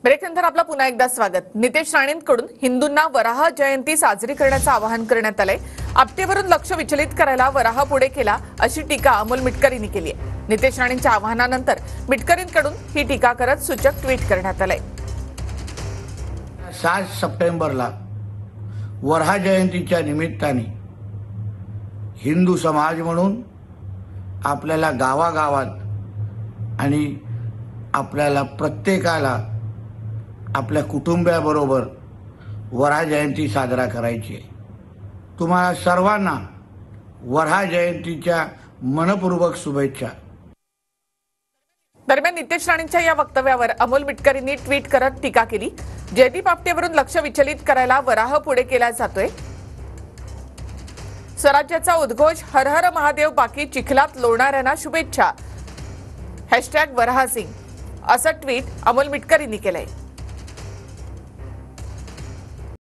ब्रेकनंतर आपला पुन्हा एकदा स्वागत। नितेश राणेंकडून हिंदूंना वराह जयंती साजरी करण्याचं आवाहन करण्यात आलंय। आपटेवरून लक्ष विचलित करायला वराह पुढे केला अशी टीका अमोल मिटकरींनी केली आहे। नितेश राणेंच्या आवाहनानंतर मिटकरींकडून ही टीका करत सूचक ट्विट करण्यात आलंय। 7 सप्टेंबरला वराह जयंतीच्या निमित्ताने हिंदू समाज म्हणून आपल्याला गावागावात आणि आपल्याला प्रत्येकाला आपल्या कुटुंबाबरोबर वराह जयंती साजरा करायची आहे। तुम्हाला सर्वांना वराह जयंतीच्या मनपूर्वक शुभेच्छा। दरम्यान नितेश राणेंच्या या वक्तव्यावर अमोल मिटकरींनी ट्विट करत टीका केली। जयदीप आपटेवरून लक्ष विचलित करायला वराह पुढे केला जातोय। स्वराज्याचा उद्घोष हर हर महादेव बाकी चिखलात लोणाऱ्यांना शुभेच्छा #वराहसिंग असं ट्विट अमोल मिटकरींनी केलंय।